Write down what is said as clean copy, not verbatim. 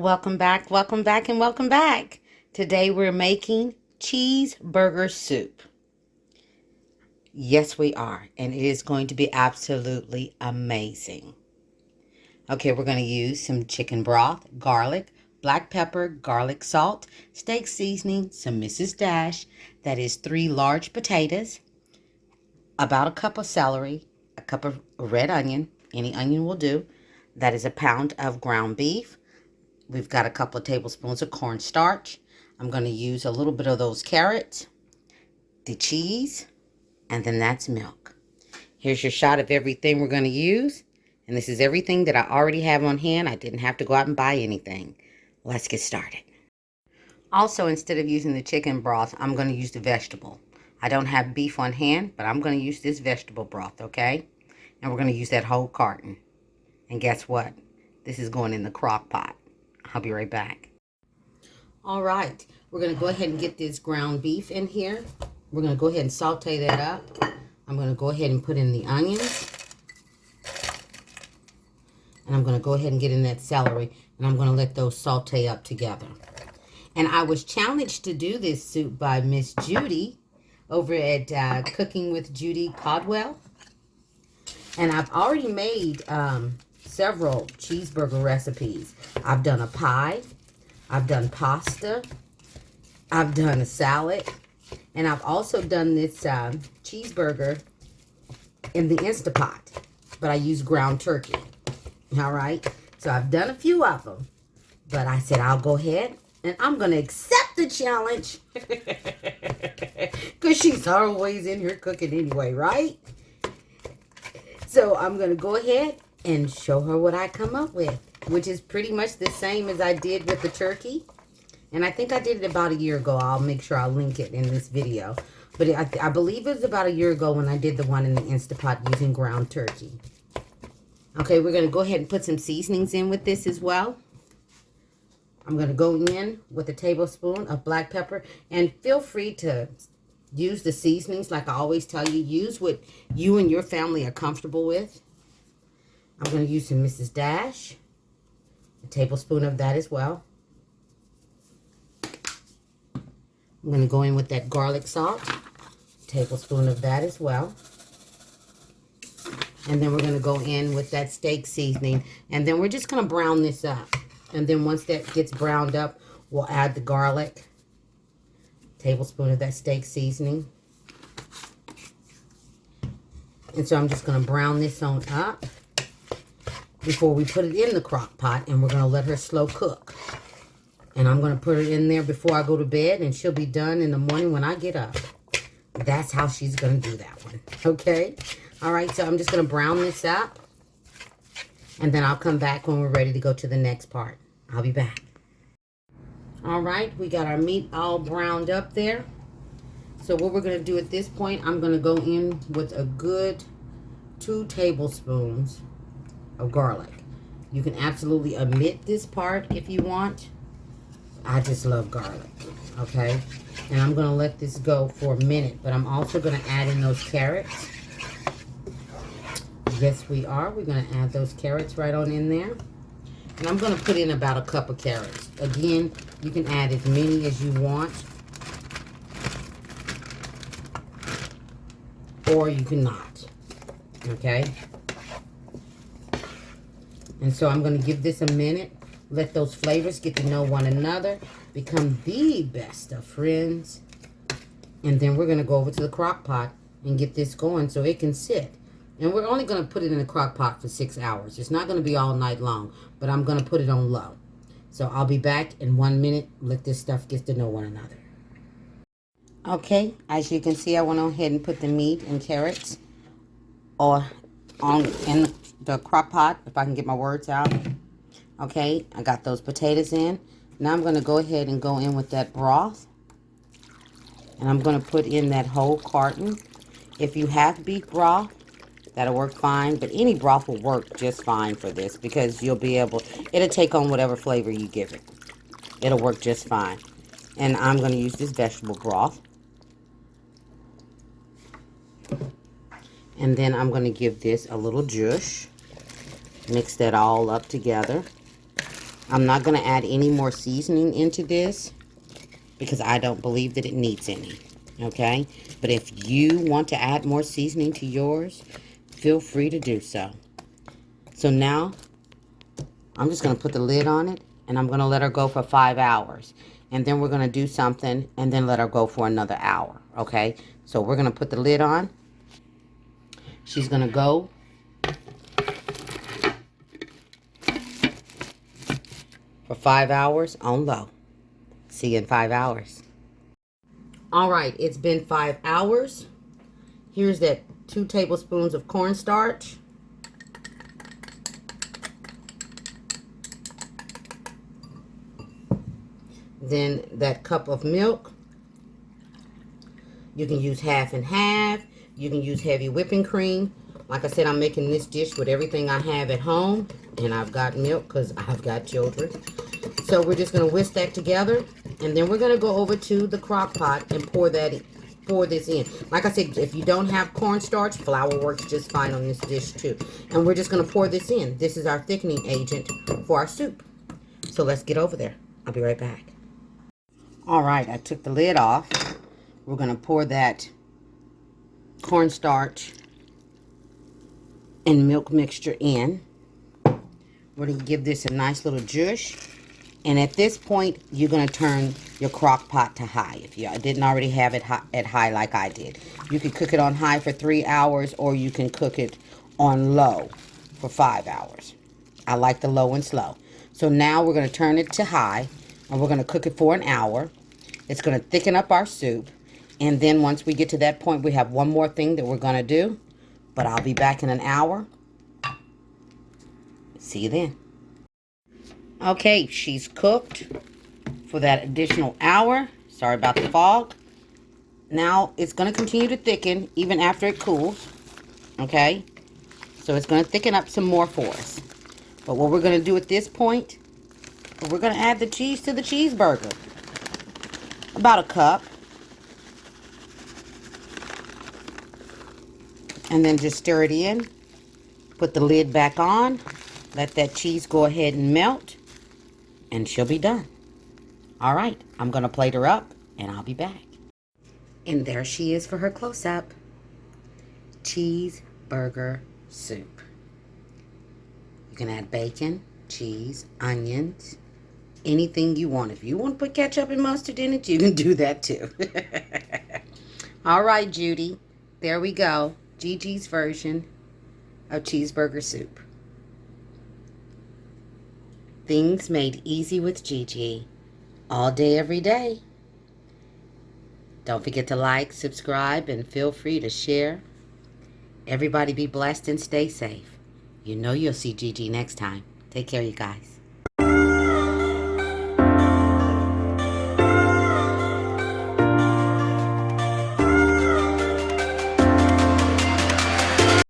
Welcome back, welcome back, and welcome back. Today we're making cheeseburger soup. Yes, we are, and it is going to be absolutely amazing. Okay, we're going to use some chicken broth, garlic, black pepper, garlic salt, steak seasoning, some Mrs. Dash, that is 3 large potatoes, about a cup of celery, a cup of red onion, any onion will do, that is a pound of ground beef. We've got a couple of tablespoons of cornstarch. I'm going to use a little bit of those carrots, the cheese, and then that's milk. Here's your shot of everything we're going to use. And this is everything that I already have on hand. I didn't have to go out and buy anything. Let's get started. Also, instead of using the chicken broth, I'm going to use the vegetable. I don't have beef on hand, but I'm going to use this vegetable broth, okay? And we're going to use that whole carton. And guess what? This is going in the crock pot. I'll be right back. All right, we're going to go ahead and get this ground beef in here. We're going to go ahead and saute that up. I'm going to go ahead and put in the onions. And I'm going to go ahead and get in that celery. And I'm going to let those saute up together. And I was challenged to do this soup by Miss Judy over at Cooking with Judy Caldwell. And I've already made several cheeseburger recipes. I've done a pie. I've done pasta. I've done a salad. And I've also done this cheeseburger in the Instapot. But I use ground turkey. All right? So I've done a few of them. But I said I'll go ahead and I'm going to accept the challenge. Because she's always in here cooking anyway, right? So I'm going to go ahead and show her what I come up with, which is pretty much the same as I did with the turkey. And I think I did it about a year ago. I'll make sure I'll link it in this video. But I believe it was about a year ago when I did the one in the Instapot using ground turkey. Okay, we're going to go ahead and put some seasonings in with this as well. I'm going to go in with a tablespoon of black pepper. And feel free to use the seasonings like I always tell you. Use what you and your family are comfortable with. I'm going to use some Mrs. Dash. A tablespoon of that as well. I'm going to go in with that garlic salt. A tablespoon of that as well. And then we're going to go in with that steak seasoning. And then we're just going to brown this up. And then once that gets browned up, we'll add the garlic. A tablespoon of that steak seasoning. And so I'm just going to brown this on up before we put it in the crock pot, and we're going to let her slow cook. And I'm going to put it in there before I go to bed, and she'll be done in the morning when I get up. That's how she's going to do that one, okay? All right, so I'm just going to brown this up, and then I'll come back when we're ready to go to the next part. I'll be back. All right, we got our meat all browned up there. So what we're going to do at this point, I'm going to go in with a good 2 tablespoons of garlic. You can absolutely omit this part if you want. I just love garlic, okay? And I'm going to let this go for a minute, but I'm also going to add in those carrots. Yes, we are. We're going to add those carrots right on in there. And I'm going to put in about a cup of carrots. Again, you can add as many as you want. Or you cannot. Okay? And so I'm going to give this a minute. Let those flavors get to know one another. Become the best of friends. And then we're going to go over to the crock pot and get this going so it can sit. And we're only going to put it in the crock pot for 6 hours. It's not going to be all night long. But I'm going to put it on low. So I'll be back in 1 minute. Let this stuff get to know one another. Okay, as you can see, I went ahead and put the meat and carrots in the crock pot, if I can get my words out. Okay, I got those potatoes in. Now I'm going to go ahead and go in with that broth. And I'm going to put in that whole carton. If you have beef broth, that'll work fine. But any broth will work just fine for this because you'll be able, it'll take on whatever flavor you give it. It'll work just fine. And I'm going to use this vegetable broth. And then I'm going to give this a little zhuzh. Mix that all up together. I'm not going to add any more seasoning into this because I don't believe that it needs any. Okay? But if you want to add more seasoning to yours, feel free to do so. So now, I'm just going to put the lid on it, and I'm going to let her go for 5 hours. And then we're going to do something, and then let her go for another hour. Okay? So we're going to put the lid on. She's going to go for 5 hours on low. See you in 5 hours. All right, it's been 5 hours. Here's that 2 tablespoons of cornstarch. Then that cup of milk. You can use half and half. You can use heavy whipping cream. Like I said, I'm making this dish with everything I have at home. And I've got milk because I've got children. So we're just going to whisk that together. And then we're going to go over to the crock pot and pour this in. Like I said, if you don't have cornstarch, flour works just fine on this dish too. And we're just going to pour this in. This is our thickening agent for our soup. So let's get over there. I'll be right back. All right, I took the lid off. We're going to pour that cornstarch and milk mixture in. We're going to give this a nice little zhuzh. And at this point, you're going to turn your crock pot to high. If you didn't already have it at high like I did. You can cook it on high for 3 hours, or you can cook it on low for 5 hours. I like the low and slow. So now we're going to turn it to high, and we're going to cook it for an hour. It's going to thicken up our soup. And then once we get to that point, we have one more thing that we're going to do. But I'll be back in an hour. See you then. Okay, she's cooked for that additional hour. Sorry about the fog. Now, it's going to continue to thicken even after it cools. Okay? So it's going to thicken up some more for us. But what we're going to do at this point, we're going to add the cheese to the cheeseburger. About a cup. And then just stir it in. Put the lid back on. Let that cheese go ahead and melt. And she'll be done. All right, I'm going to plate her up, and I'll be back. And there she is for her close-up. Cheeseburger soup. You can add bacon, cheese, onions, anything you want. If you want to put ketchup and mustard in it, you can do that too. All right, Judy. There we go. Gigi's version of cheeseburger soup. Things made easy with Gigi. All day, every day. Don't forget to like, subscribe, and feel free to share. Everybody be blessed and stay safe. You know you'll see Gigi next time. Take care, you guys.